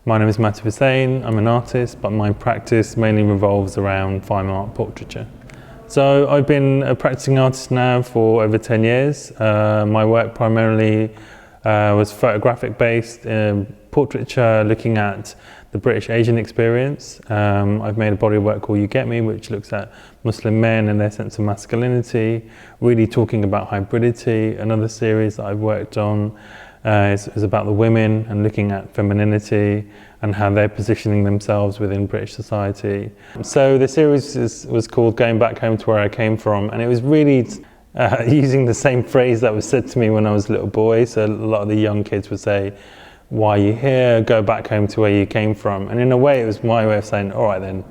My name is Mahtab Hussain. I'm an artist, but my practice mainly revolves around fine art portraiture. So I've been a practicing artist now for over 10 years. My work primarily was photographic based, portraiture, looking at the British Asian experience. I've made a body of work called You Get Me, which looks at Muslim men and their sense of masculinity, really talking about hybridity. Another series that I've worked on is about the women and looking at femininity and how they're positioning themselves within British society. So the series was called Going Back Home to Where I Came From, and it was really using the same phrase that was said to me when I was a little boy. So a lot of the young kids would say, "Why are you here? Go back home to where you came from." And in a way it was my way of saying, all right then,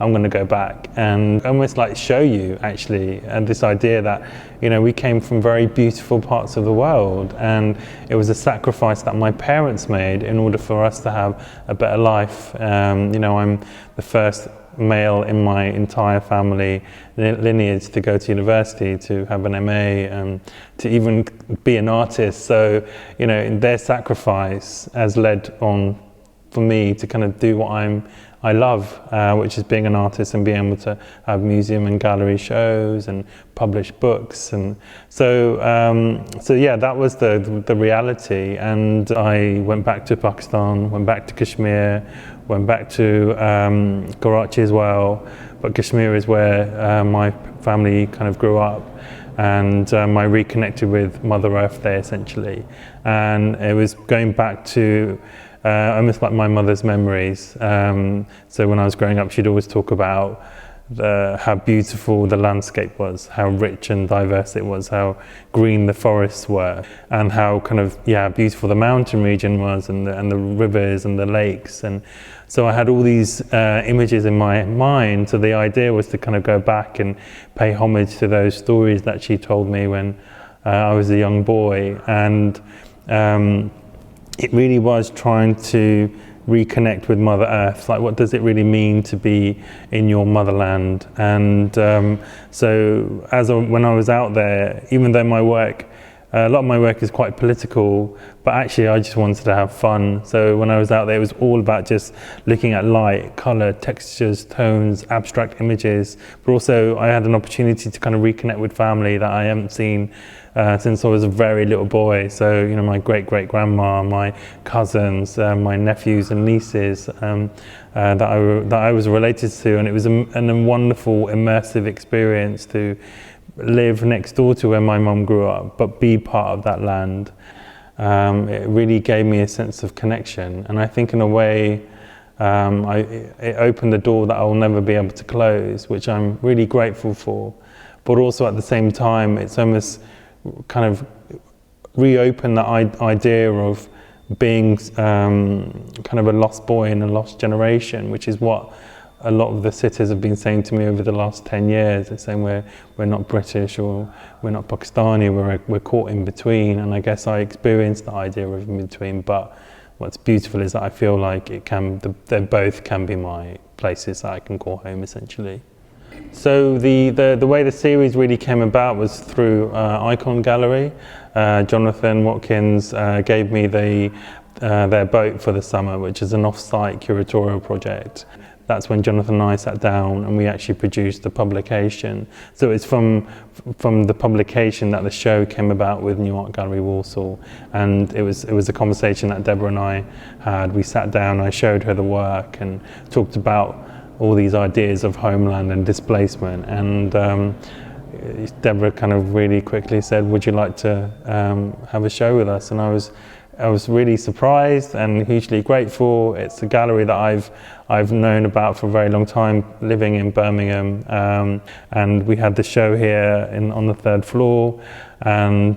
I'm going to go back and almost like show you actually, and this idea that, you know, we came from very beautiful parts of the world, and it was a sacrifice that my parents made in order for us to have a better life. You know, I'm the first male in my entire family lineage to go to university, to have an MA, to even be an artist. So, you know, their sacrifice has led on for me to kind of do what I love, which is being an artist and being able to have museum and gallery shows and publish books. And so yeah, that was the reality. And I went back to Pakistan, went back to Kashmir, went back to Karachi as well. But Kashmir is where my family kind of grew up. And I reconnected with Mother Earth there essentially. And it was going back to almost like my mother's memories. So when I was growing up, she'd always talk about how beautiful the landscape was, how rich and diverse it was, how green the forests were, and how kind of, yeah, beautiful the mountain region was, and the rivers and the lakes. And so I had all these images in my mind. So the idea was to kind of go back and pay homage to those stories that she told me when I was a young boy. And it really was trying to reconnect with Mother Earth. Like, what does it really mean to be in your motherland? And so when I was out there, even though my work, a lot of my work is quite political, but actually I just wanted to have fun. So when I was out there, it was all about just looking at light, color, textures, tones, abstract images. But also I had an opportunity to kind of reconnect with family that I haven't seen since I was a very little boy. So, you know, my great-great-grandma, my cousins, my nephews and nieces that I was related to. And it was a wonderful, immersive experience to live next door to where my mum grew up, but be part of that land. It really gave me a sense of connection. And I think in a way, it opened a door that I'll never be able to close, which I'm really grateful for. But also at the same time, it's almost kind of reopened that idea of being kind of a lost boy in a lost generation, which is what a lot of the sitters have been saying to me over the last 10 years. They're saying we're not British, or we're not Pakistani, we're caught in between. And I guess I experienced the idea of in between, but what's beautiful is that I feel like they both can be my places that I can call home essentially. So the way the series really came about was through Icon Gallery. Jonathan Watkins gave me their boat for the summer, which is an off-site curatorial project. That's when Jonathan and I sat down and we actually produced the publication. So it's from the publication that the show came about with New Art Gallery Walsall. And it was a conversation that Deborah and I had. We sat down, I showed her the work and talked about all these ideas of homeland and displacement. And Deborah kind of really quickly said, would you like to have a show with us? And I was really surprised and hugely grateful. It's a gallery that I've known about for a very long time, living in Birmingham, and we had the show here on the 3rd floor. And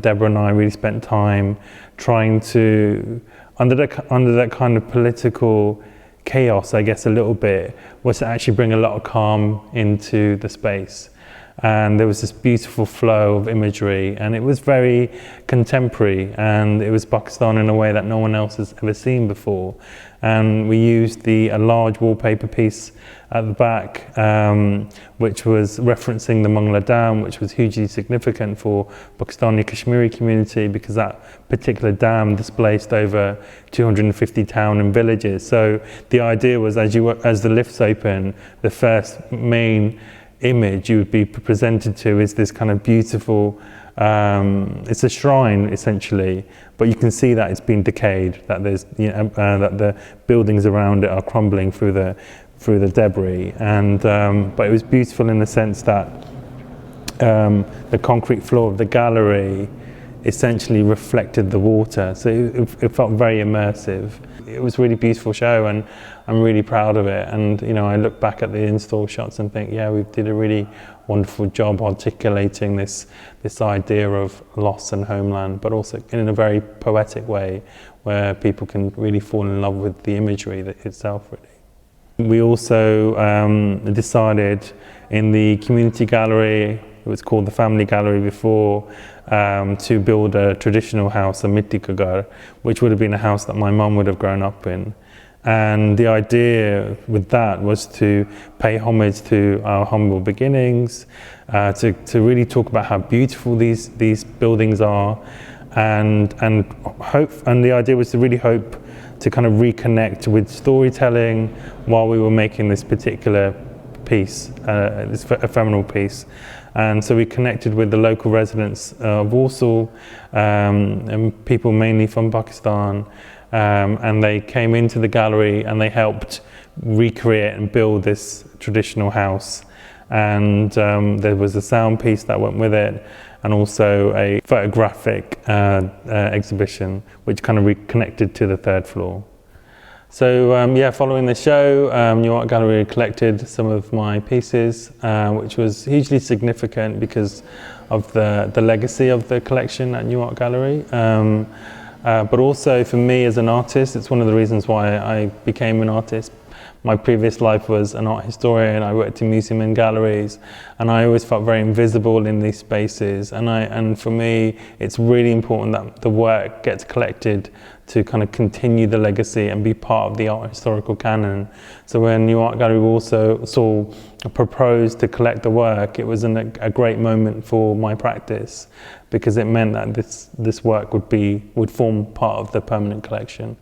Deborah and I really spent time trying to, under that kind of political chaos, I guess a little bit, was to actually bring a lot of calm into the space. and there was this beautiful flow of imagery, and it was very contemporary, and it was Pakistan in a way that no one else has ever seen before. And we used a large wallpaper piece at the back, which was referencing the Mangla Dam, which was hugely significant for Pakistani Kashmiri community, because that particular dam displaced over 250 towns and villages. So the idea was, as the lifts open, the first main image you would be presented to is this kind of beautiful, it's a shrine essentially, but you can see that it's been decayed, that there's, that the buildings around it are crumbling through the debris, and but it was beautiful in the sense that the concrete floor of the gallery essentially reflected the water, so it felt very immersive. It was a really beautiful show, and I'm really proud of it. And I look back at the install shots and think, yeah, we did a really wonderful job articulating this idea of loss and homeland, but also in a very poetic way, where people can really fall in love with the imagery itself, really. We also decided in the community gallery, it was called the Family Gallery before, to build a traditional house, a mitti ka ghar, which would have been a house that my mum would have grown up in. And the idea with that was to pay homage to our humble beginnings, to really talk about how beautiful these buildings are, and the idea was to really hope to kind of reconnect with storytelling while we were making this particular piece, this ephemeral piece. And so we connected with the local residents of Warsaw, and people mainly from Pakistan, and they came into the gallery and they helped recreate and build this traditional house. And there was a sound piece that went with it, and also a photographic exhibition which kind of reconnected to the third floor. So yeah, following the show, New Art Gallery collected some of my pieces, which was hugely significant because of the legacy of the collection at New Art Gallery. But also for me as an artist, it's one of the reasons why I became an artist. My previous life was an art historian. I worked in museum and galleries, and I always felt very invisible in these spaces. And for me, it's really important that the work gets collected to kind of continue the legacy and be part of the art historical canon. So when New Art Gallery also proposed to collect the work, it was a great moment for my practice, because it meant that this work would form part of the permanent collection.